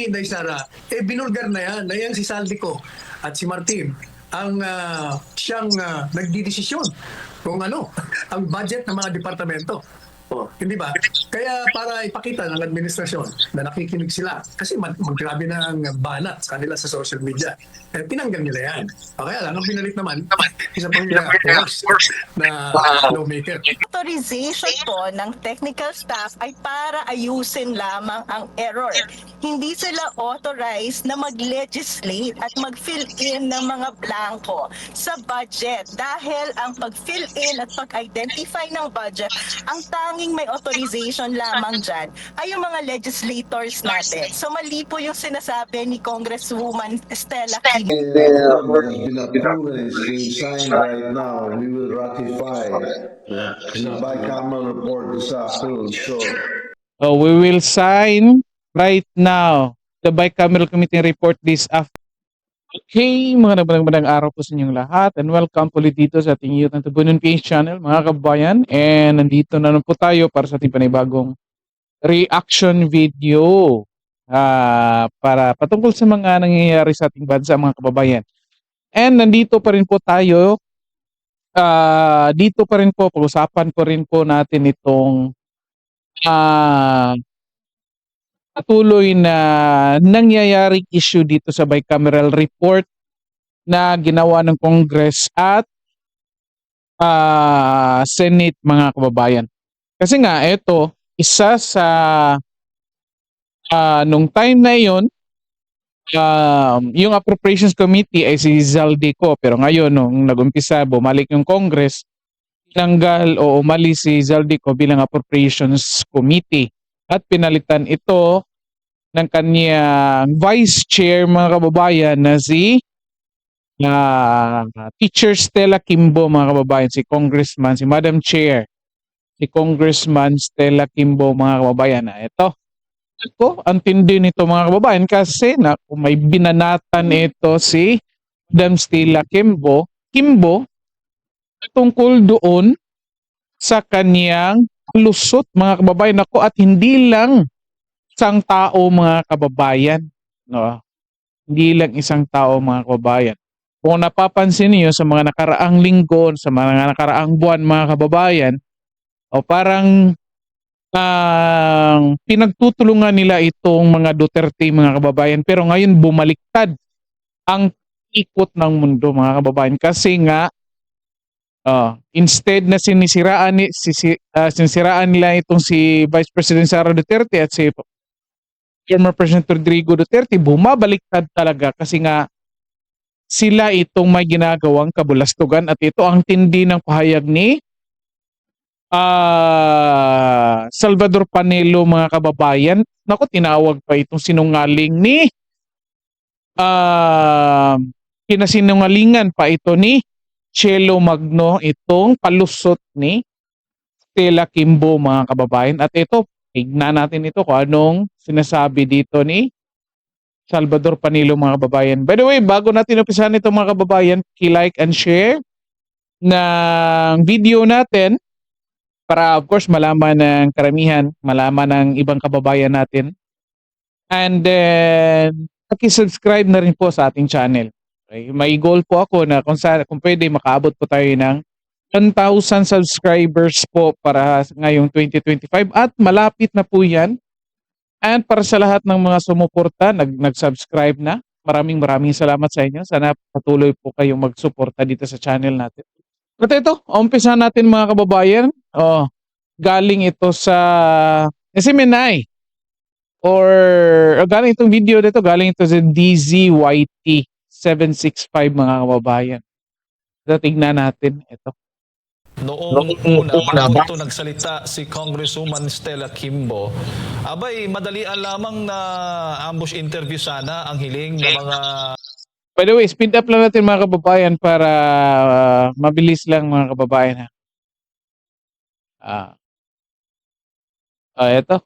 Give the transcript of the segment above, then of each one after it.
Inday Sara, binulgar na yan, si Saldico at si Martin ang siyang nagdidesisyon kung ano ang budget ng mga departamento. Hindi ba? Kaya para ipakita ng administrasyon na nakikinig sila, kasi maggrabe na ang banat sa kanila sa social media, tinanggal nila yan. Kaya lang, ang pinalit naman, isa pang force na lawmaker. Authorization po ng technical staff ay para ayusin lamang ang error. Hindi sila authorized na mag-legislate at mag-fill in ng mga blanco sa budget dahil ang pag-fill in at pag-identify ng budget, ang tanging may authorization lamang dyan ay yung mga legislators natin. So mali po yung sinasabi ni Congresswoman Stella Quino. Has been approved and is being signed right now. We will ratify the bicameral report this afternoon. So we will sign right now the bicameral committee report this afternoon. Okay, magandang araw po sa inyong lahat and welcome ulit dito sa ating YouTube Tubunan PH channel, mga kabayan. And nandito na po tayo para sa ating panibagong reaction video para patungkol sa mga nangyayari sa ating bansa, mga kababayan. And nandito pa rin po tayo, dito pa rin po, pag-usapan ko rin po natin itong patuloy na nangyayaring issue dito sa bicameral report na ginawa ng Congress at Senate, mga kababayan. Kasi nga, ito, isa sa nung time na yon, yung Appropriations Committee ay si Zaldico, pero ngayon nung nag-umpisa, bumalik yung Congress, tinanggal o umalis si Zaldico bilang Appropriations Committee at pinalitan ito ng kanyang Vice Chair, mga kababayan, na si Teacher Stella Quimbo, mga kababayan, si Congressman, si Madam Chair, si Congressman Stella Quimbo, mga kababayan. Ito, ang tindi nito, mga kababayan, kasi kung may binanatan ito si Madam Stella Quimbo tungkol doon sa kanyang lusot, mga kababayan. Ako, at hindi lang isang tao, mga kababayan, no? Hindi lang isang tao, mga kababayan. Kung napapansin niyo sa mga nakaraang linggo, sa mga nakaraang buwan, mga kababayan, o parang pinagtutulungan nila itong mga Duterte, mga kababayan, pero ngayon bumaliktad ang ikot ng mundo, mga kababayan, kasi nga instead na sinisiraan nila itong si Vice President Sara Duterte at si former President Rodrigo Duterte, bumabaliktad talaga kasi nga sila itong may ginagawang kabulastugan. At ito ang tindi ng pahayag ni Salvador Panelo, mga kababayan. Naku, tinawag pa itong sinungaling ni pinasinungalingan pa ito ni Chelo Magno, itong palusot ni Stella Quimbo, mga kababayan. At ito, tignan natin ito kung anong sinasabi dito ni Salvador Panelo, mga kababayan. By the way, bago natin umpisahan ito, mga kababayan, like and share ng video natin para of course malaman ng karamihan, malaman ng ibang kababayan natin. And then, paki-subscribe na rin po sa ating channel. Okay? May goal po ako na kung pwede makaabot po tayo ng 1,000 subscribers po para ngayong 2025 at malapit na po yan. And para sa lahat ng mga sumuporta, nag-subscribe na, maraming salamat sa inyo. Sana patuloy po kayong magsuporta dito sa channel natin. At ito, umpisa natin, mga kababayan. Galing ito sa SMNI or galing itong video dito, galing ito sa DZYT 765, mga kababayan. So, tignan natin ito. Noong una, bago ito nagsalita si Congresswoman Stella Quimbo, abay, madalian lamang na ambush interview sana ang hiling ng mga... By the way, speed up lang natin, mga kababayan, para mabilis lang, mga kababayan. Ito.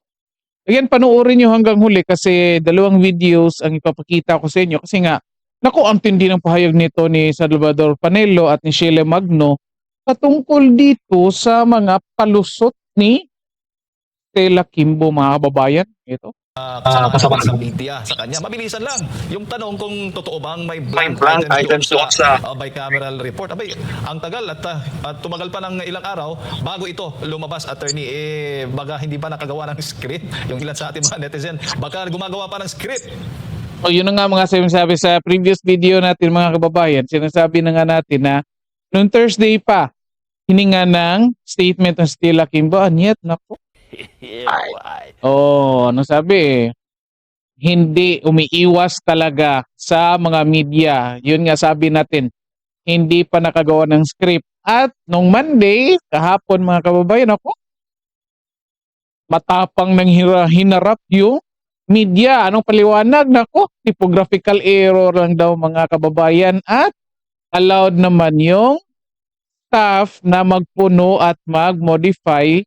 Again, panuorin nyo hanggang huli kasi dalawang videos ang ipapakita ko sa inyo. Kasi nga, naku, ang tindi ng pahayag nito ni Salvador Panelo at ni Sheila Magno patungkol dito sa mga palusot ni Stella Quimbo, mga kababayan. Ito, kasama sa media sa kanya. Mabilisan lang. Yung tanong kung totoo bang may blank items doon sa bicameral report. Abay, ang tagal at tumagal pa ng ilang araw bago ito lumabas, attorney. Baga hindi pa nakagawa ng script. Yung ilan sa ating mga netizen, baka gumagawa pa ng script. O yun na nga mga sinasabi sa previous video natin mga kababayan, sinasabi na nga natin na noong Thursday pa, hininga ng statement ng Stella Kimbo, anyet, naku. Oh, ano sabi? Hindi umiiwas talaga sa mga media. Yun nga sabi natin, hindi pa nakagawa ng script. At nung Monday, kahapon mga kababayan, ako, matapang nang hinarap yung media. Anong paliwanag? Nako, typographical error lang daw mga kababayan at allowed naman yung staff na magpuno at mag-modify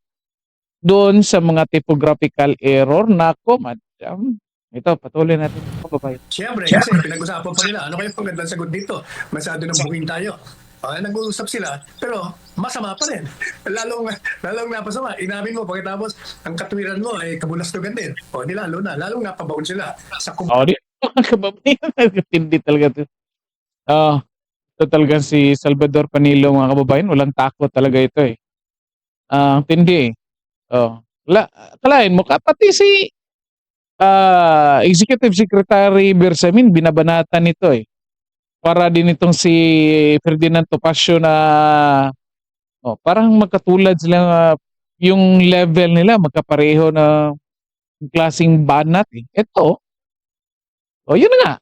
doon sa mga typographical error. Nako, madam. Ito, patuloy natin kababayan. Siyempre, kasi pinag-usapan pa nila, ano kayo pagandang sagot dito? Masyado nang buking tayo. Nag-uusap sila, pero masama pa rin. Lalong napasama. Inamin mo, pagkatapos, ang katwiran mo ay kabulastugan din. Di lalong napabaon sila sa Oh, di mga kababayan. Hindi talaga ito. Ito talaga si Salvador Panilo mga kababayan. Walang takot talaga ito eh. Tindi eh. Kalahin mo ka, pati si Executive Secretary Bersamin, binabanatan nito eh. Para din itong si Ferdinand Topacio na parang magkatulad sila, yung level nila magkapareho na klaseng banat eh. Ito, yun na nga.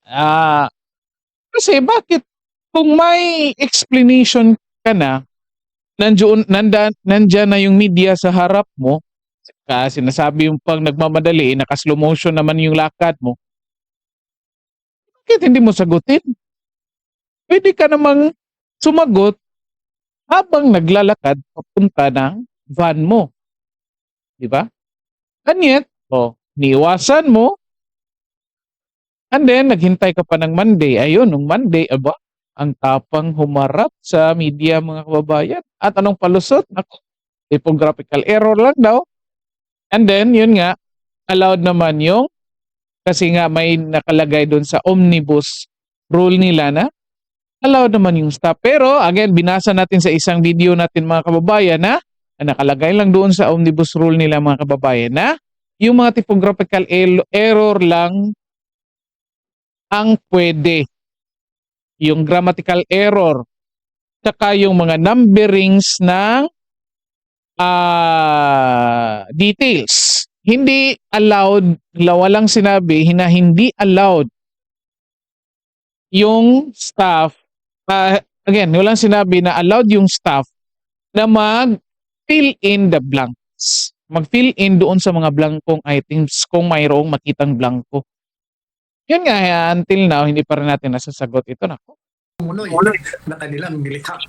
Kasi bakit kung may explanation ka na, nandyan na yung media sa harap mo, kasi sinasabi yung pag nagmamadali, naka-slow motion naman yung lakad mo, bakit hindi mo sagutin? Pwede ka namang sumagot habang naglalakad papunta ng van mo. Di ba? And yet, niiwasan mo, and then naghintay ka pa ng Monday. Ayun, nung Monday, ang tapang humarap sa media mga kababayan. At anong palusot? Naku, typographical error lang daw. And then, yun nga, allowed naman yung, kasi nga may nakalagay doon sa omnibus rule nila na allowed naman yung staff. Pero, again, binasa natin sa isang video natin mga kababayan na nakalagay lang doon sa omnibus rule nila mga kababayan na yung mga typographical error lang ang pwede. Yung grammatical error. Tsaka yung mga numberings ng details. Hindi allowed, walang sinabi na hindi allowed yung staff. Again, walang sinabi na allowed yung staff na mag-fill in the blanks. Mag-fill in doon sa mga blankong items kung mayroong makitang blanko. Yun nga, until now, hindi pa rin natin nasasagot ito. Nako. na kanilang nilithak.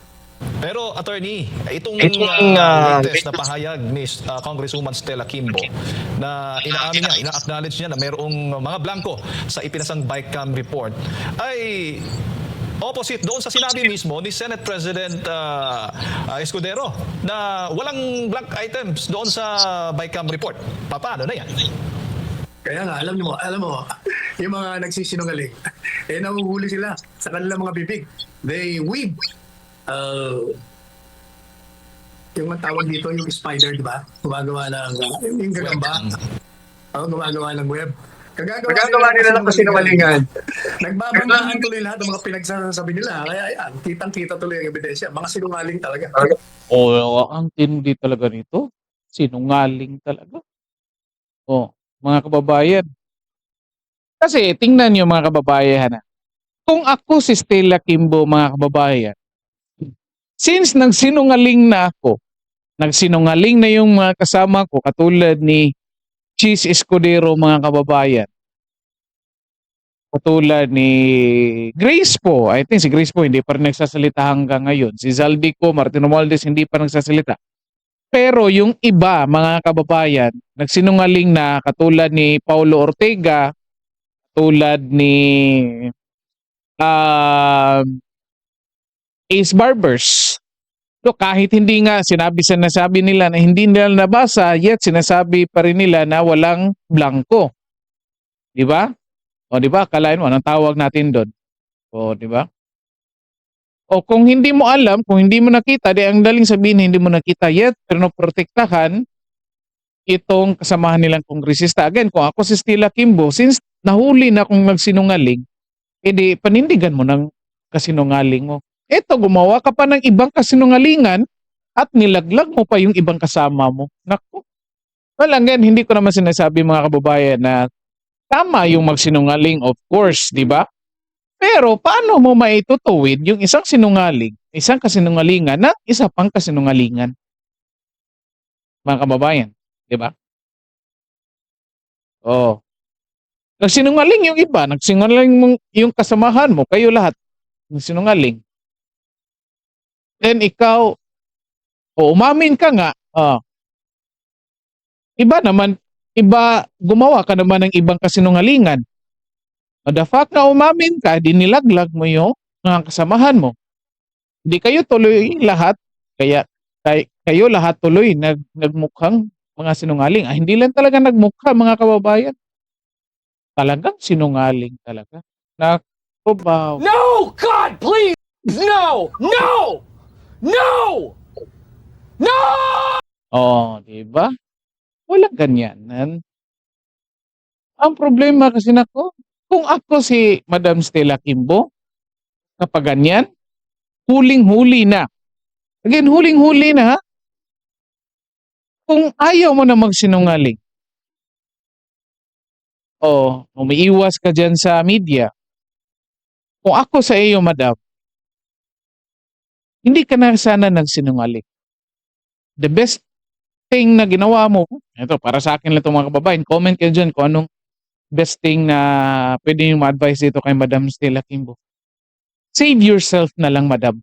Pero attorney, itong latest na pahayag ni Congresswoman Stella Kimbo na inaamin niya, ina-acknowledge niya na mayroong mga blanco sa ipinasang BICAM report ay opposite doon sa sinabi mismo ni Senate President Escudero na walang blank items doon sa BICAM report. Paano na yan? Kaya nga, alam mo, yung mga nagsisinungaling, nahuhuli sila sa kanilang mga bibig. They weave. Yung tawag dito, yung spider, di ba? Gumagawa ng, yung gagamba. Gumagawa ng web. Gagagawa nila ng kasinungalingan. Nagbabanggaan tuloy lahat ng mga pinagsasabi nila. Kaya yan, kitang-kita tuloy ang ebidensya. Mga sinungaling talaga. Ang tindi talaga nito. Sinungaling talaga. Mga kababayan. Kasi tingnan niyo mga kababayan. Kung ako si Stella Kimbo mga kababayan, since nagsinungaling na ako, nagsinungaling na yung mga kasama ko katulad ni Cheese Escudero mga kababayan, katulad ni Grace po, I think si Grace po hindi pa rin nagsasalita hanggang ngayon, si Zaldico, Martin Romualdez hindi pa nagsasalita. Pero yung iba, mga kababayan, nagsinungaling na katulad ni Paulo Ortega, katulad ni Ace Barbers. So, kahit hindi nga sinasabi nila na hindi nila nabasa, yet sinasabi pa rin nila na walang blanco. Di ba? O di ba? Akalain mo, anong tawag natin doon? O di ba? O kung hindi mo alam, kung hindi mo nakita, di ang daling sabihin hindi mo nakita yet, pero protektahan itong kasamahan nilang kongresista. Again, kung ako si Stella Kimbo, since nahuli na kung nagsinungaling, edi panindigan mo ng kasinungaling mo. Eto, gumawa ka pa ng ibang kasinungalingan at nilaglag mo pa yung ibang kasama mo. Naku. Well, again, hindi ko naman sinasabi mga kababayan na tama yung magsinungaling, of course, di ba? Pero paano mo maitutuwid yung isang sinungaling, isang kasinungalingan na isa pang kasinungalingan? Mga kababayan, di ba? Oh. Nagsinungaling yung iba, nagsinungaling yung kasamahan mo, kayo lahat, nagsinungaling. Then ikaw, umamin ka nga, iba naman, gumawa ka naman ng ibang kasinungalingan. The fact na umamin ka, dinilaglag mo yung mga kasamahan mo. Hindi kayo tuloy lahat, kayo lahat tuloy nagmukhang mga sinungaling. Hindi lang talaga nagmukha mga kababayan. Talagang sinungaling talaga. Naku ba? No! God, please! No! No! No! No! Di ba? Walang ganyanan. Ang problema kasi kung ako si Madam Stella Kimbo, kapag ganyan, huling-huli na. Again, huling-huli na ha. Kung ayaw mo na magsinungaling, umiiwas ka dyan sa media. Kung ako sa iyo, Madam, hindi ka na sana nagsinungaling. The best thing na ginawa mo, ito para sa akin lang itong mga kababayan, comment kayo dyan kung anong best thing na pwede yung ma-advise dito kay Madam Stella Kimbo. Save yourself na lang, Madam.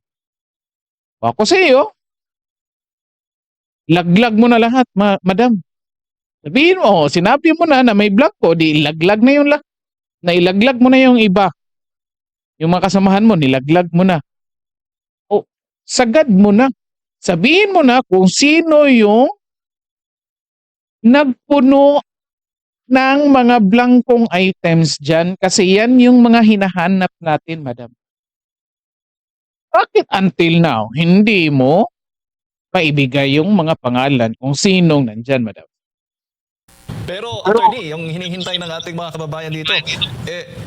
Ako sa iyo, laglag mo na lahat, Madam. Sabihin mo, sinabi mo na may vlog ko, di ilaglag na yung nailaglag mo na yung iba. Yung mga kasamahan mo, nilaglag mo na. Sagad mo na. Sabihin mo na kung sino yung nagpuno ng mga blankong items dyan kasi yan yung mga hinahanap natin, Madam. Bakit until now, hindi mo maibigay yung mga pangalan kung sinong nandyan, Madam? Pero attorney, yung hinihintay ng ating mga kababayan dito,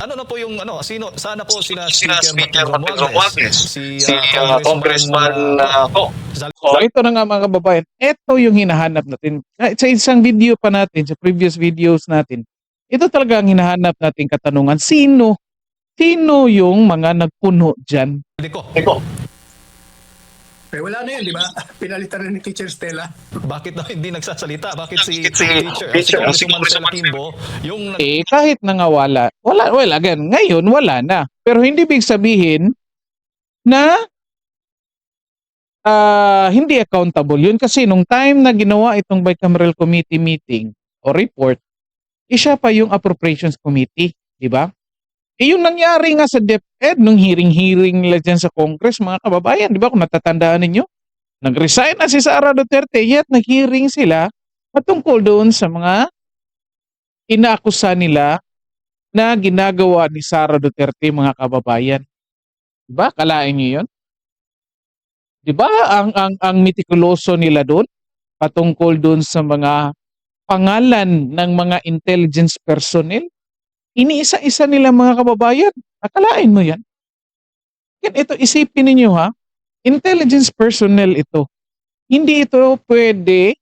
ano na po yung sana po sila Speaker Martin Romualdez, si Congressman So ito na nga mga kababayan, ito yung hinahanap natin. Sa isang video pa natin, sa previous videos natin, ito talaga ang hinahanap nating katanungan, sino yung mga nagpuno dyan? Iko. Wala na yan, di ba? Pinalitan na ni Teacher Stella. Bakit daw hindi nagsasalita? Bakit si Congressman Stella Kimbo yung Kahit na nga wala, well again, ngayon wala na. Pero hindi big sabihin na hindi accountable yun kasi nung time na ginawa itong bicameral committee meeting o report, siya pa yung appropriations committee, di ba? Yung nangyari nga sa DepEd nung hearing nila dyan sa Congress, mga kababayan, di ba kung natatandaan ninyo? Nag-resign na si Sara Duterte, yet nag-hearing sila patungkol doon sa mga inaakusa nila na ginagawa ni Sara Duterte, mga kababayan. Di ba? Kalain niyo yun? Di ba ang mitikuloso nila doon patungkol doon sa mga pangalan ng mga intelligence personnel? Iniisa-isa nila mga kababayan. Akalain mo yan? Ito, isipin ninyo ha. Intelligence personnel ito. Hindi ito pwede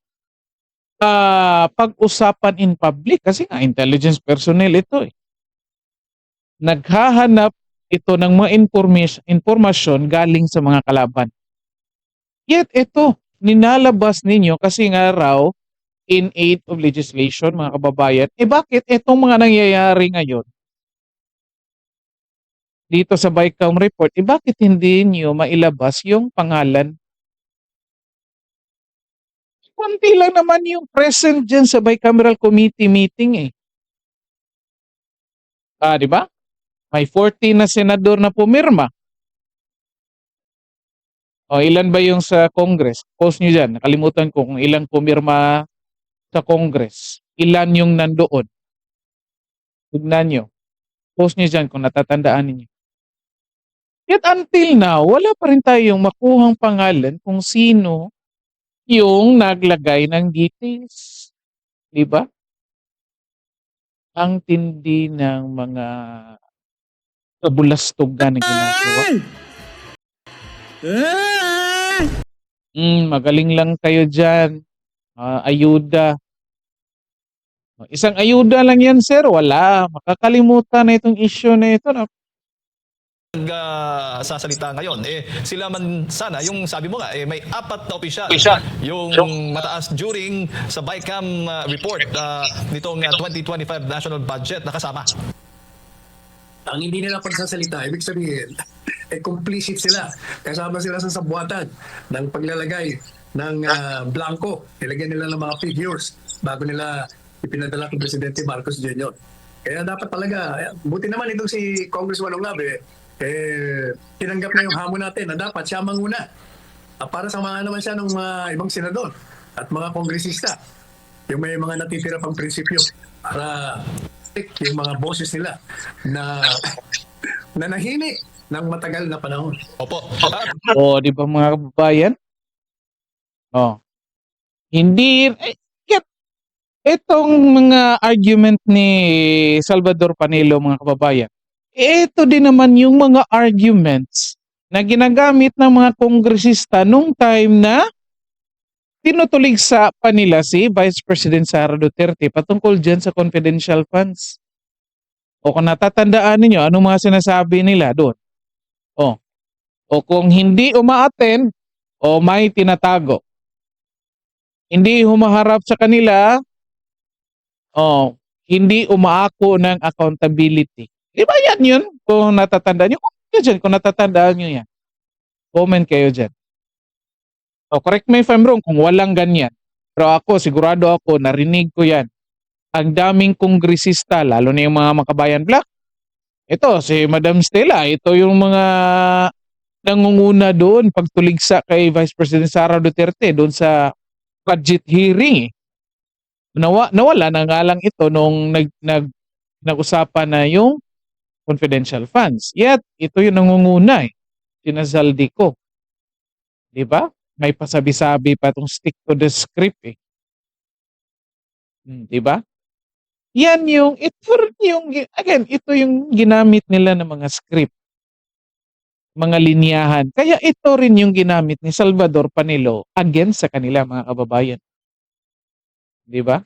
pag-usapan in public kasi nga intelligence personnel ito eh. Naghahanap ito ng mga informasyon galing sa mga kalaban. Yet ito, ninalabas ninyo kasi nga raw in aid of legislation, mga kababayan. Bakit itong mga nangyayari ngayon dito sa BICAM report, bakit hindi nyo mailabas yung pangalan? Kunti lang naman yung present dyan sa bicameral committee meeting eh. Di ba? May 40 na senador na pumirma. Ilan ba yung sa Congress? Post nyo dyan. Nakalimutan ko kung ilan pumirma sa Congress. Ilan yung nandoon. Tignan nyo. Post nyo dyan kung natatandaan ninyo. Yet until now, wala pa rin tayong makuhang pangalan kung sino yung naglagay ng details. Di ba? Ang tindi ng mga kabulastugan na ginagawa. Magaling lang kayo dyan. Ayuda. Isang ayuda lang yan, sir. Wala. Makakalimutan na itong issue na ito. Sasalita ngayon, sila man sana, yung sabi mo nga, may 4 na opisyal yung mataas during sa BICAM report nitong 2025 national budget nakasama. Ang hindi nila pagsasalita, ibig sabihin, complicit sila. Kasama sila sa sabuatan ng paglalagay ng blanco. Ilagyan nila ng mga figures bago nila ipinadala kay Presidente Marcos Jr. Kaya dapat talaga, buti naman itong si Congressman Onglabe, tinanggap na yung hamon natin na dapat siya manguna. Para samahan naman siya ng mga ibang senador at mga kongresista. Yung may mga natitira pang prinsipyo para yung mga boses nila na nanahimik ng matagal na panahon. Opo. Di ba mga kababayan? Hindi, itong mga argument ni Salvador Panelo, mga kababayan, ito din naman yung mga arguments na ginagamit ng mga kongresista nung time na tinutuligsa pa nila si Vice President Sara Duterte patungkol dyan sa confidential funds. O kung natatandaan ninyo, anong mga sinasabi nila doon? O kung hindi umaattend, o may tinatago. Hindi humaharap sa kanila, hindi umaako ng accountability. Di ba yan yun? Kung natatandaan nyo, kung natatandaan nyo yan. Comment kayo dyan. Correct me if I'm wrong kung walang ganyan. Pero ako, sigurado ako, narinig ko yan. Ang daming kongresista, lalo na yung mga Makabayan Black. Ito, si Madam Stella, ito yung mga nangunguna doon pagtuligsa kay Vice President Sara Duterte doon sa budget hearing. Nawala na nga lang ito nung nag-usapan na yung confidential funds. Yet, ito yung nangunguna Sinazaldi ko. Di ba? May pasabi-sabi pa itong stick to the script Di ba? Yan ito yung ginamit nila ng mga script. Mga linyahan. Kaya ito rin yung ginamit ni Salvador Panelo against sa kanila, mga kababayan. Di ba?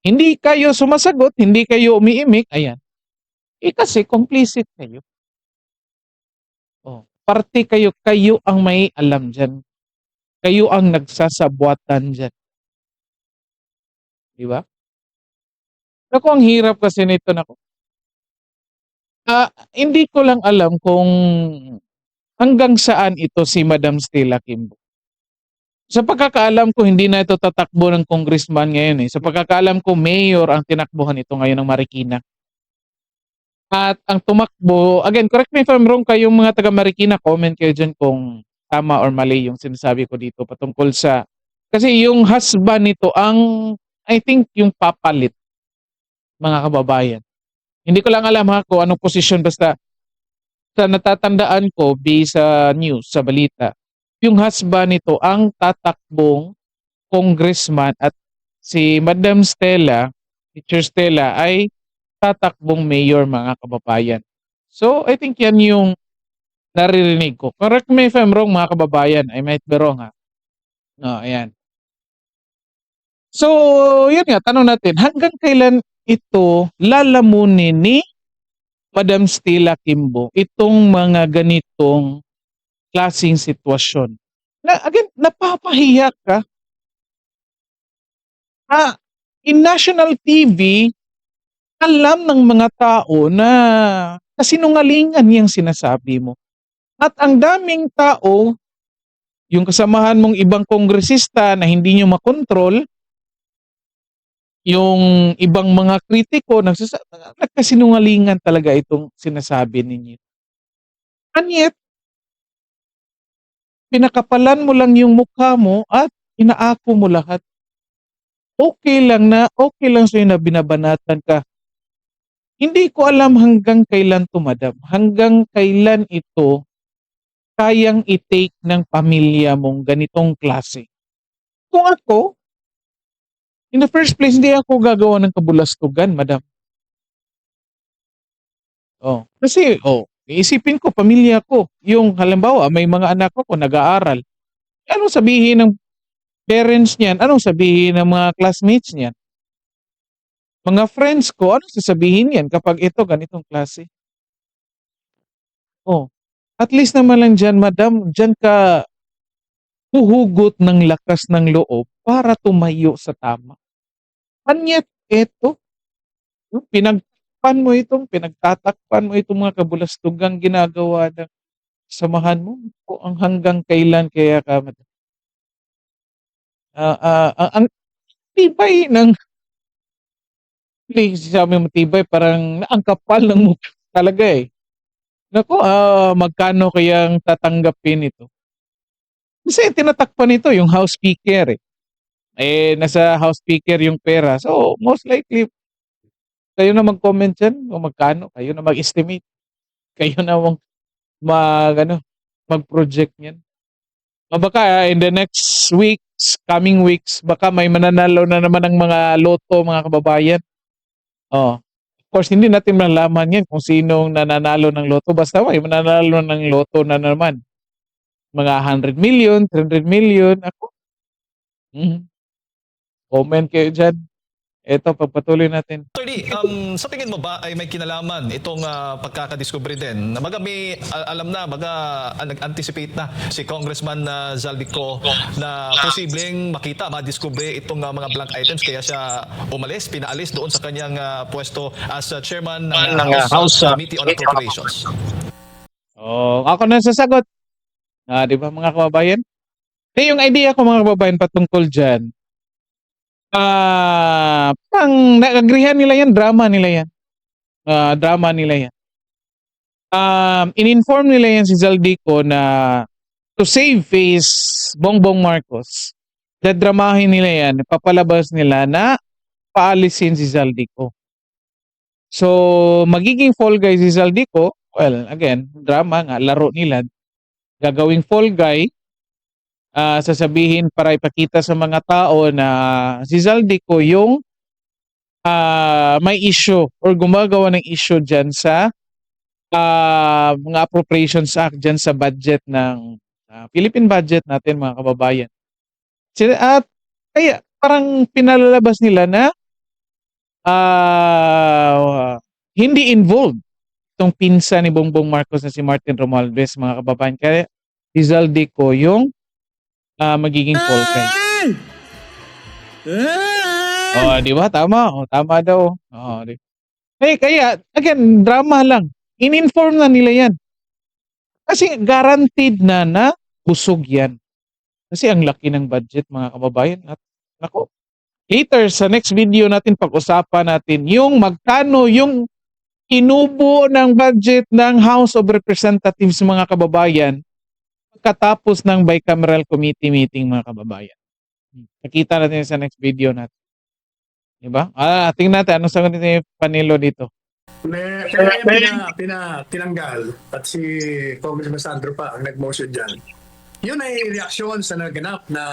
Hindi kayo sumasagot, hindi kayo umiimik, ayan. Kasi complicit kayo. Parte kayo ang may alam dyan. Kayo ang nagsasabuatan dyan. Di ba? Ako, ang hirap kasi nito hindi ko lang alam kung hanggang saan ito si Madam Stella Kimbo. Sa pagkakaalam ko, hindi na ito tatakbo ng congressman ngayon. Sa pagkakaalam ko, mayor ang tinakbuhan ito ngayon ng Marikina. At ang tumakbo, again, correct me if I'm wrong, kayong mga taga Marikina, comment kayo dyan kung tama or mali yung sinasabi ko dito patungkol sa, kasi yung husband nito I think yung papalit, mga kababayan. Hindi ko lang alam kung anong posisyon, basta sa natatandaan ko, based sa news, sa balita, yung husband nito ang tatakbong congressman at si Madam Stella, Teacher Stella, ay tatakbong mayor, mga kababayan. So, I think yan yung naririnig ko. Correct me if I'm wrong, mga kababayan. I might be wrong, ayan. So, yun nga, tanong natin, hanggang kailan ito lalamunin ni Madam Stella Kimbo itong mga ganitong klaseng sitwasyon? Again, napapahiya ka. In national TV, alam ng mga tao na kasinungalingan yung sinasabi mo. At ang daming tao, yung kasamahan mong ibang kongresista na hindi nyo makontrol, yung ibang mga kritiko, nagkasinungalingan talaga itong sinasabi ninyo. And yet, pinakapalan mo lang yung mukha mo at inaako mo lahat. Okay lang sa'yo na binabanatan ka Hindi ko alam hanggang kailan 'to, madam. Hanggang kailan ito kayang i-take ng pamilya mong ganitong klase. Kung ako, in the first place, hindi ako gagawa ng kabulastugan, madam. Oh, kasi iisipin ko pamilya ko. Yung halimbawa, may mga anak ko nag-aaral. Anong sabihin ng parents niyan? Anong sabihin ng mga classmates niyan? Mga friends ko, anong sasabihin niyan kapag ito ganitong klase? Oh, at least naman lang diyan, madam, diyan ka huhugot ng lakas ng loob para tumayo sa tama. And yet, eto, yung pinagtatakpan mo itong mga kabulastugang ginagawa ng samahan mo. O ang hanggang kailan kaya ka ang tibay ng hindi sabi matibay parang ang kapal ng mukha talaga eh. Naku, magkano kayang tatanggapin ito? Kasi tinatakpan nito yung house speaker eh. Nasa house speaker yung pera. So, most likely, kayo na mag-comment dyan kung magkano. Kayo na mag-estimate. Kayo na ano, mag-project niyan. O baka in the next weeks, coming weeks, baka may mananalo na naman ng mga loto, mga kababayan. Oh. Of course, hindi natin malalaman yan kung sinong nananalo ng loto. Basta may mananalo ng loto na naman. Mga 100 million, 300 million. Ako. Comment kayo dyan. Ito, pagpatuloy natin. Attorney, sa tingin mo ba ay may kinalaman itong pagkakadiscovery din? Na baga may alam na, baga nag-anticipate na si Congressman Zaldico na posibleng makita, madiscover itong mga blank items kaya siya umalis, pinaalis doon sa kanyang pwesto as chairman ng House Committee on Appropriations. Ako na sasagot. Di ba mga kababayan? Yung idea ko mga kababayan patungkol dyan, pang nag-agreehan nila yan, drama nila yan. Drama nila yan. In-inform nila yan si Zaldico na to save face Bongbong Marcos, dadramahin nila yan, papalabas nila na paalisin si Zaldico. So, magiging fall guy si Zaldico, well, again, drama nga, laro nila. Gagawing fall guy, sasabihin para ipakita sa mga tao na si Zaldico yung may issue or gumagawa ng issue dyan sa mga Appropriations Act dyan sa budget ng Philippine budget natin mga kababayan. At kaya parang pinalalabas nila na hindi involved itong pinsan ni Bongbong Marcos na si Martin Romualdez mga kababayan. Kaya si Zaldico yung magiging fall guy. Di ba? Tama. Tama daw. Kaya, again, drama lang. In-inform na nila yan. Kasi guaranteed na busog yan. Kasi ang laki ng budget, mga kababayan. At, nako, later, sa next video natin, pag-usapan natin yung magkano yung inubo ng budget ng House of Representatives, mga kababayan, pagkatapos ng bicameral committee meeting, mga kababayan. Nakita natin sa next video natin. Diba? Tingnan natin anong sagot ni Panelo dito. Kaya tinanggal at si Congressman Sandro pa ang nag-motion dyan. Yun ay reaksyon sa naganap na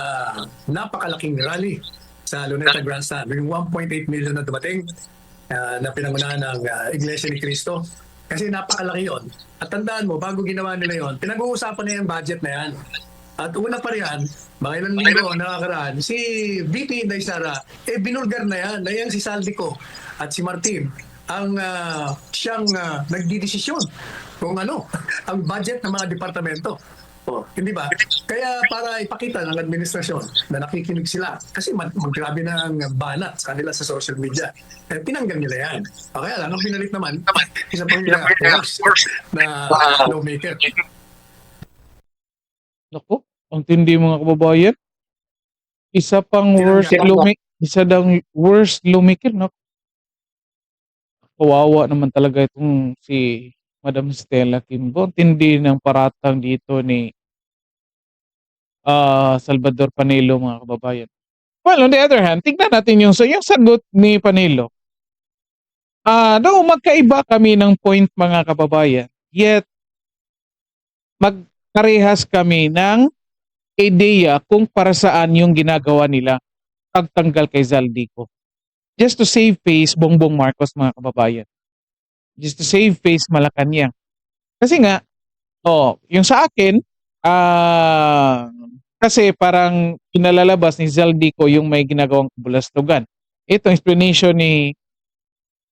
napakalaking rally sa Luneta Grandstand. Yung 1.8 million na dumating na pinangunahan ng Iglesia ni Cristo. Kasi napakalaki yon. At tandaan mo, bago ginawa nila yon, pinag-uusapan na yung budget na yan. At una pa riyan, mga ilang linggo nakakaraan, si VP Inday Sara, binulgar na yan. Na yan si Zaldico at si Martin ang siyang nagdidesisyon kung ano, ang budget ng mga departamento. Hindi ba? Kaya para ipakita ng administrasyon na nakikinig sila, kasi maggrabe na ang banat sa kanila sa social media. Tinanggal nila yan. Kaya lang, ang pinalit naman, isa pang na lawmaker. Naku, ang tindi mga kababayan. Isa pang worst lawmaker. Naku. Kawawa naman talaga itong si Madam Stella Kimbo. Ang tindi ng paratang dito ni Salvador Panelo mga kababayan. Well, on the other hand, tignan natin yung sagot ni Panelo. Though magkaiba kami ng point mga kababayan, yet magparehas kami ng ideya kung para saan yung ginagawa nila pagtanggal kay Zaldico. Just to save face Bongbong Marcos mga kababayan. Just to save face Malacanang. Kasi nga, yung sa akin, kasi parang pinalalabas ni Zaldico yung may ginagawang kabulastugan. Ito explanation ni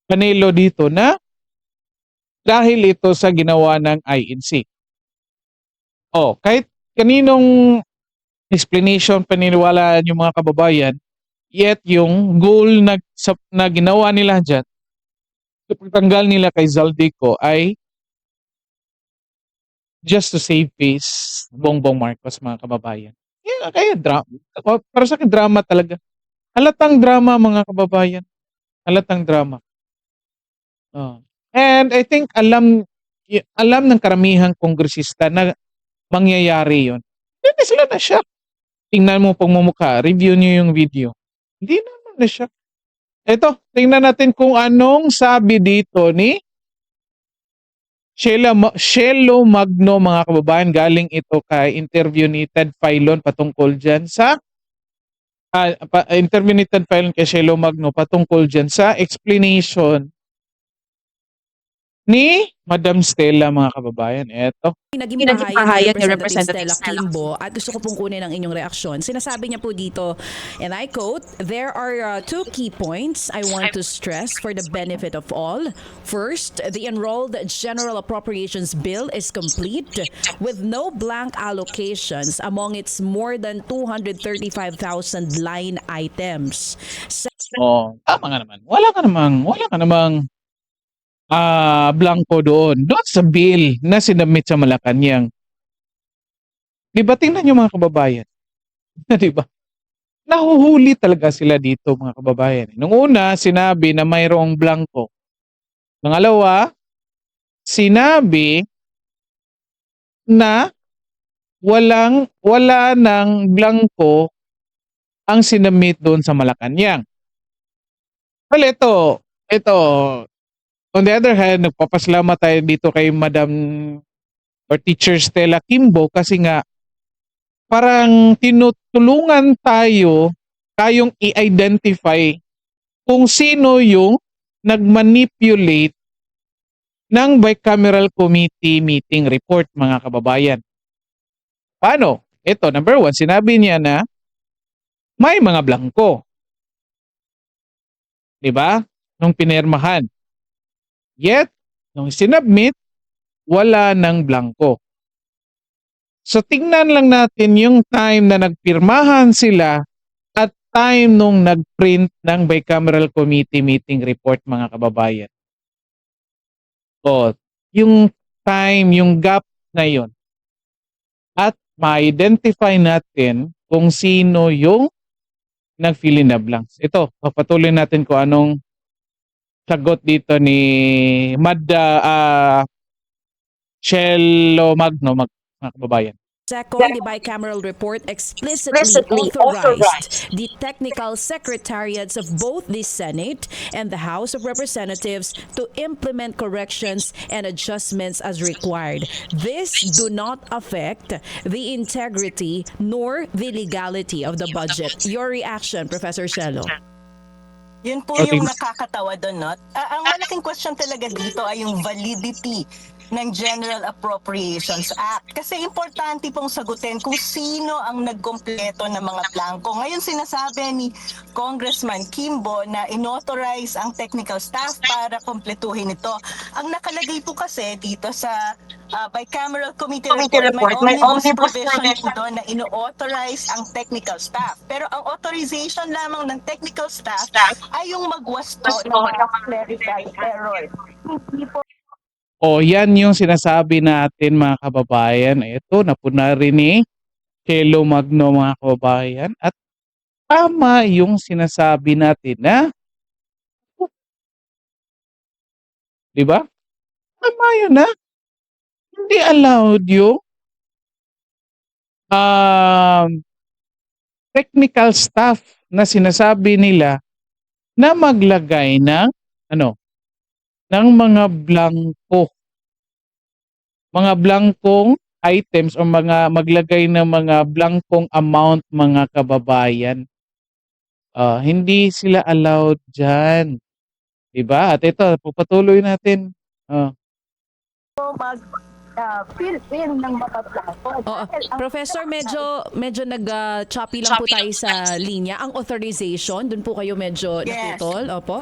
Canelo dito na dahil ito sa ginawa ng INC. Kahit kaninong explanation paniniwalaan yung mga kababayan, yet yung goal na ginawa nila dyan, sa pagtanggal nila kay Zaldico ay just to save face Bongbong Marcos mga kababayan. Kaya drama. Para sa akin drama talaga. Halatang drama mga kababayan. Halatang drama. And I think alam ng karamihang kongresista na mangyayari yon. Hindi sila na siya. Tingnan mo pagmumukha, review niyo yung video. Hindi naman na siya. Ito, tingnan natin kung anong sabi dito ni Shelo Magno mga kababayan. Galing ito kay interview ni Ted Filon patungkol dyan sa interview ni Ted Filon kay Shelo Magno patungkol dyan sa explanation ni Madam Stella mga kababayan. Eto. Naging pahayag ni Representative Stella Kimbo at gusto ko pong kunin ang inyong reaksyon. Sinasabi niya po dito, and I quote, "There are two key points I want to stress for the benefit of all. First, the enrolled General Appropriations Bill is complete with no blank allocations among its more than 235,000 line items. Tama nga naman. Wala ka namang blanco doon sa bill na sinabmit sa Malacanang. Di ba, tingnan nyo mga kababayan. Di ba? Nahuhuli talaga sila dito mga kababayan. Nung una, sinabi na mayroong blanco. Pangalawa, sinabi na wala ng blanco ang sinabmit doon sa Malacanang. Well, ito, on the other hand, nagpapasalamat tayo dito kay Madam or Teacher Stella Kimbo kasi nga parang tinutulungan tayong i-identify kung sino yung nag-manipulate ng bicameral committee meeting report mga kababayan. Paano? Ito, number one, sinabi niya na may mga blanco. Diba? Nung pinirmahan. Yet, nung sinabmit, wala ng blanco. So tingnan lang natin yung time na nagpirmahan sila at time nung nagprint ng bicameral committee meeting report mga kababayan. Yung time, yung gap na yun. At ma-identify natin kung sino yung nag-fill in the blanks. Ito, papatuloy natin kung anong sagot dito ni Shelo Magno mga kababayan. Second, the bicameral report explicitly authorized the technical secretariats of both the Senate and the House of Representatives to implement corrections and adjustments as required. This do not affect the integrity nor the legality of the budget. Your reaction, Professor Shelo? Yun po yung nakakatawa doon, no? Ang malaking question talaga dito ay yung validity ng General Appropriations Act. Kasi importante pong sagutin kung sino ang nagkompleto ng mga blanco. Ngayon sinasabi ni Congressman Kimbo na inauthorize ang technical staff para kompletuhin ito. Ang nakalagay po kasi dito sa bicameral committee report, may omnibus provision po doon na ino-authorize ang technical staff. Pero ang authorization lamang ng technical staff ay yung magwasto ng mga clerical error. Yan yung sinasabi natin mga kababayan. Ito, napuna rin ni Shelo Magno mga kababayan. At tama yung sinasabi natin na di ba? Tama yun na. Hindi allowed yung technical staff na sinasabi nila na maglagay ng ng mga blanco. Mga blankong items o mga maglagay ng mga blankong amount mga kababayan. Hindi sila allowed diyan, 'di ba? At ito pagpatuloy natin. Oh. Fill in ng mga blanco. Oo. Dahil ang Professor, medyo nag-choppy lang po tayo sa linya. Ang authorization, dun po kayo medyo Yes. naputol. Opo.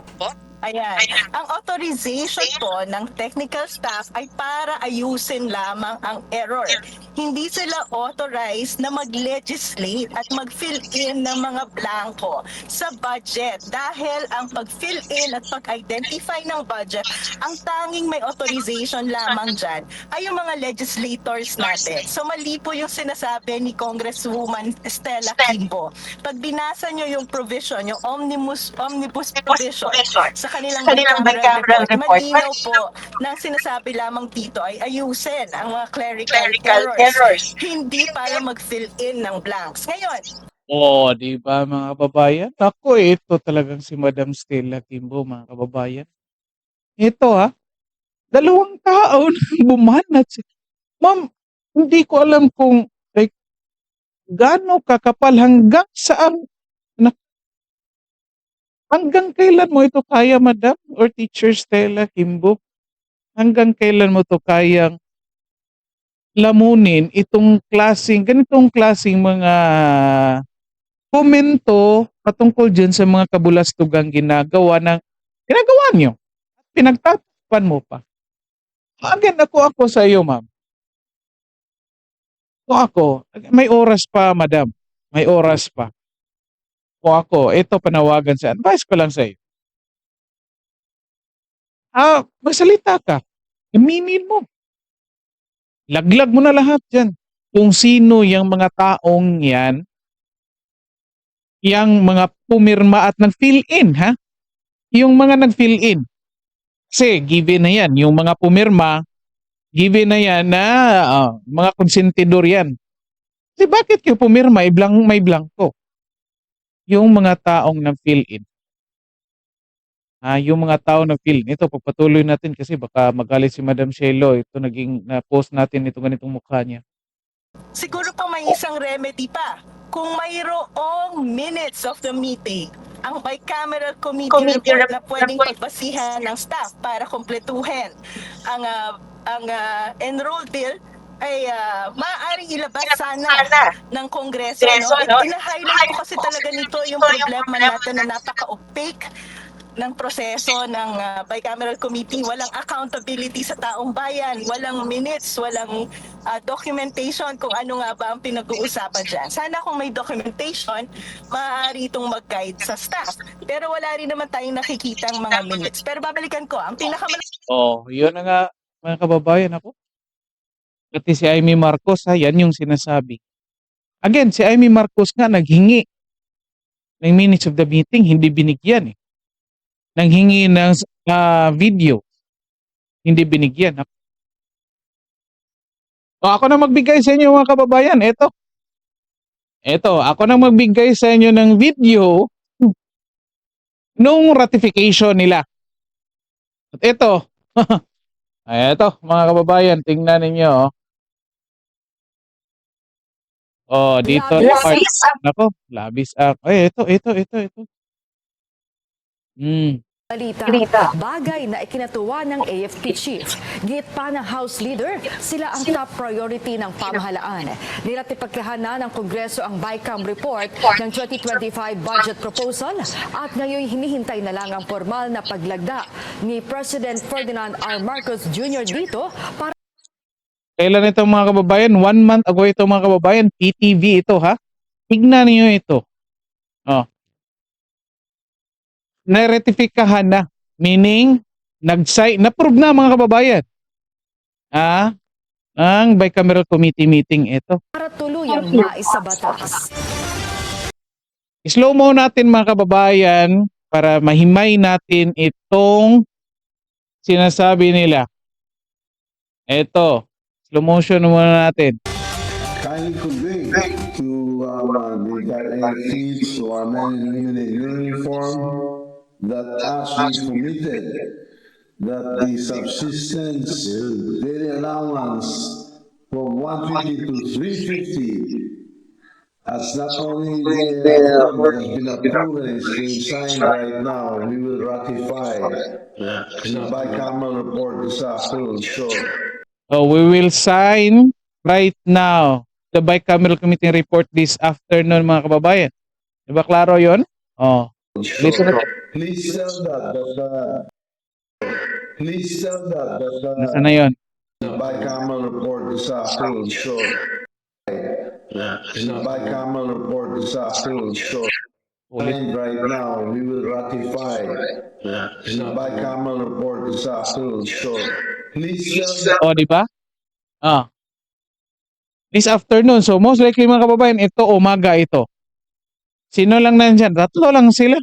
Ayan. Ang authorization po ng technical staff ay para ayusin lamang ang error. Hindi sila authorized na mag-legislate at mag-fill in ng mga blanco sa budget dahil ang pag-fill in at pag-identify ng budget, ang tanging may authorization lamang dyan ay yung mga legislators natin. So mali po yung sinasabi ni Congresswoman Stella Kimbo. Pag binasa nyo yung provision, yung omnibus provision sa kanilang bicameral report, malinaw po na ang sinasabi lamang dito ay ayusin ang mga clerical errors, hindi para mag-fill in ng blanks. Ngayon, Oh, 'di ba mga kababayan? Naku, ito talagang si Madam Stella Kimbo mga kababayan. Ito dalawang tao na bumanat. Ma'am, hindi ko alam kung like gaano kakapal hanggang saan hanggang kailan mo ito kaya, Madam or Teacher Stella Kimbo? Hanggang kailan mo ito kayang lamunin itong ganitong klaseng mga komento patungkol dyan sa mga kabulastugang ginagawa nyo? Pinagtatapan mo pa. Again, ako sa iyo, ma'am. May oras pa, madam. May oras pa. Ito panawagan sa advice ko lang sa iyo. Magsalita ka. Aminin mo. Laglag mo na lahat dyan. Kung sino yung mga taong yan, yung mga pumirma at nag-fill in, ha? Yung mga nag-fill in. Kasi given na yan, yung mga pumirma, given na yan na mga konsentidor yan. Kasi bakit yung pumirma may blanco? Yung mga taong nag-fill in. Yung mga tao nag-fill in. Ito, pagpatuloy natin kasi baka magalit si Madam Shelo. Ito na-post natin itong ganitong mukha niya. siguro po may isang remedy pa. Kung mayroong minutes of the meeting, ang bicameral committee report na pwedeng pagbasihan ng staff para kumpletuhin ang enrolled bill ay maaaring ilabas sana ng Kongreso. Ina-highlight ko kasi talaga nito yung problema natin na napaka-opaque ng proseso ng bicameral committee. Walang accountability sa taong bayan, walang minutes, walang documentation kung ano nga ba ang pinag-uusapan dyan. Sana kung may documentation, maaari itong mag-guide sa staff. Pero wala rin naman tayong nakikitang mga minutes. Pero babalikan ko, ang Yun na nga mga kababayan ako. Pati si Amy Marcos, yan yung sinasabi. Again, si Amy Marcos nga naghingi ng minutes of the meeting, hindi binigyan eh. Nanghingi ng video, hindi binigyan. Ako na magbigay sa inyo mga kababayan. Ito, ako na magbigay sa inyo ng video nung ratification nila. At ito, ito mga kababayan, tingnan ninyo. Dito. Nako, labis up. Ito. Balita. Bagay na ikinatuwa ng AFP chief. Git pa ng House Leader, sila ang top priority ng pamahalaan. Niratipagkahan na ng Kongreso ang BICAM report ng 2025 budget proposal at ngayon hinihintay na lang ang formal na paglagda ni President Ferdinand R. Marcos Jr. dito para Kailan ito mga kababayan? 1 month ago ito mga kababayan. PTV ito ha. Tignan niyo ito. Na-ratifikahan na. Meaning, na-prove na mga kababayan. Ang bicameral committee meeting ito. tuluyang maisabatas. Slow mo natin mga kababayan para mahimay natin itong sinasabi nila. Ito. Slow motion muna natin. Kindly convey to the AFCs to our men and women in uniform that as we committed that the subsistence daily allowance from 150 to 350 has not only been approved and is being signed right now, we will ratify the bicameral report this afternoon. So We will sign right now the bicameral committee report this afternoon, mga kababayan. Di ba klaro yun? Oh. Listen na. please tell that Nasa na yun? the bicameral report this afternoon. So the bicameral report this afternoon. So Ulit. right now, we will ratify the bicameral report this afternoon. So please tell Di ba? Ah. This afternoon. So most likely, mga kababayan, ito umaga ito. Sino lang nandyan? Tatlo lang sila.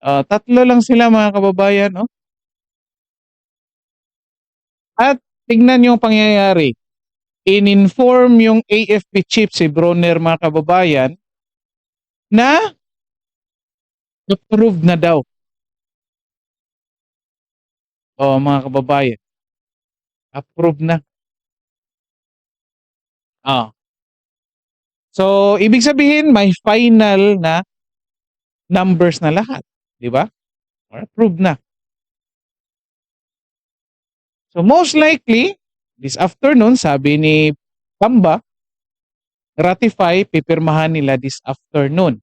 Tatlo lang sila, mga kababayan. Oh. At tignan yung pangyayari. In-inform yung AFP chief si Bronner, mga kababayan, na approved na daw. Mga kababayan. Approved na. So, ibig sabihin, may final na numbers na lahat. Di ba? Or approved na. So, most likely, this afternoon, sabi ni Pamba, ratify, pipirmahan nila this afternoon.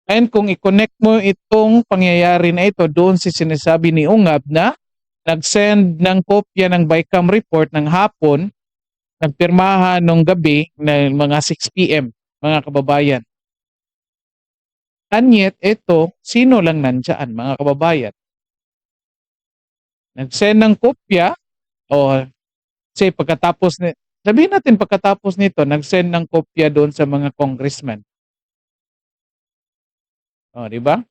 And kung i-connect mo itong pangyayari na ito doon si sinasabi ni Ungab na nag-send ng kopya ng BICAM report ng hapon, nagpirmahan nung gabi na mga 6 p.m. mga kababayan. And yet, ito, sino lang nandyan, mga kababayan? Nag-send ng kopya, say pagkatapos, sabihin natin pagkatapos nito, nag-send ng kopya doon sa mga congressman. Di ba?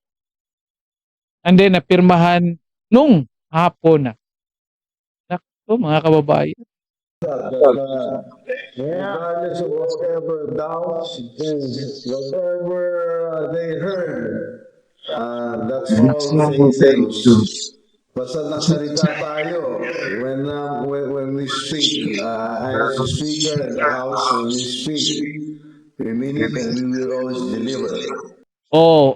And then, napirmahan nung hapon na. Nakto, mga kababayan. regardless of whatever doubts and whatever they heard, that's all they do. Basta nagsalita tayo when we speak, as a speaker in the House, when we speak, we mean it and we will always deliver.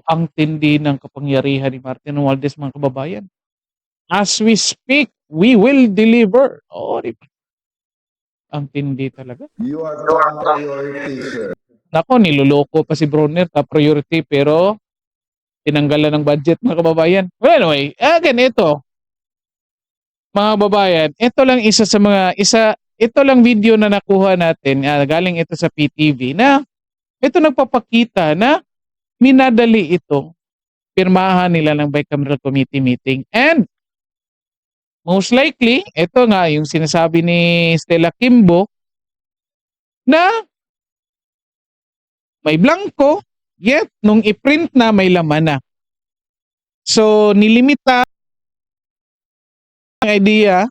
Ang tindi ng kapangyarihan ni Martin Romualdez, mga kababayan. As we speak, we will deliver. Di ba? Ang tindi talaga. You are top priority, sir. Nako, niloloko pa si Bronner, top priority, pero tinanggalan ng budget, mga kababayan. Well, anyway, again, ito, mga kababayan, ito lang video na nakuha natin, galing ito sa PTV, na ito nagpapakita na minadali itong pirmahan nila ng bicameral committee meeting. And most likely, ito nga yung sinasabi ni Stella Kimbo na may blanco, yet nung i-print na may laman na. So, nilimita ang idea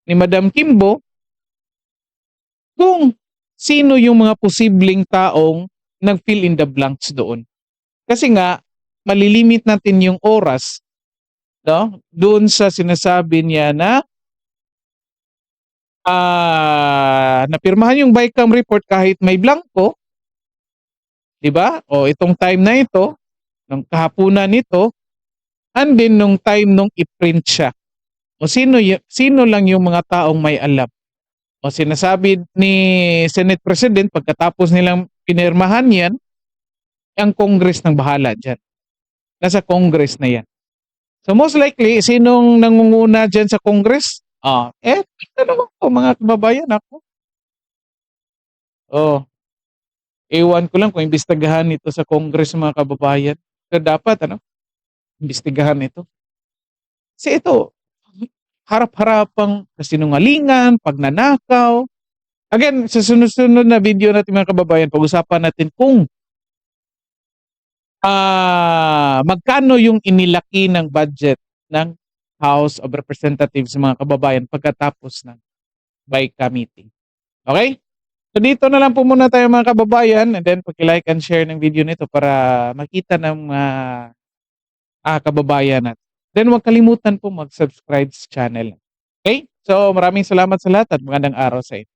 ni Madam Kimbo kung sino yung mga posibleng taong nag-fill in the blanks doon. Kasi nga, malilimit natin yung oras, no? Doon sa sinasabi niya na napirmahan yung BICAM report kahit may blanco, di ba? Itong time na ito, ng kahapunan nito, and then nung time nung i-print siya. Sino lang yung mga taong may alam? Sinasabi ni Senate President, pagkatapos nilang pinirmahan yan, ang Congress nang bahala dyan. Nasa Congress na yan. So most likely, sinong nangunguna dyan sa Congress? Ito naman po, mga kababayan ako. Ewan ko lang kung imbestigahan ito sa Congress, mga kababayan. Pero dapat, imbestigahan ito. Kasi ito, harap-harapang kasinungalingan, pagnanakaw. Again, sa sunod-sunod na video natin, mga kababayan, pag-usapan natin kung magkano yung inilaki ng budget ng House of Representatives, mga kababayan, pagkatapos ng BICAM meeting. Okay? So dito na lang po muna tayo, mga kababayan, and then pag-like and share ng video nito para makita ng kababayan natin. then huwag kalimutan po mag-subscribe sa channel. Okay? So maraming salamat sa lahat at magandang araw sa inyo.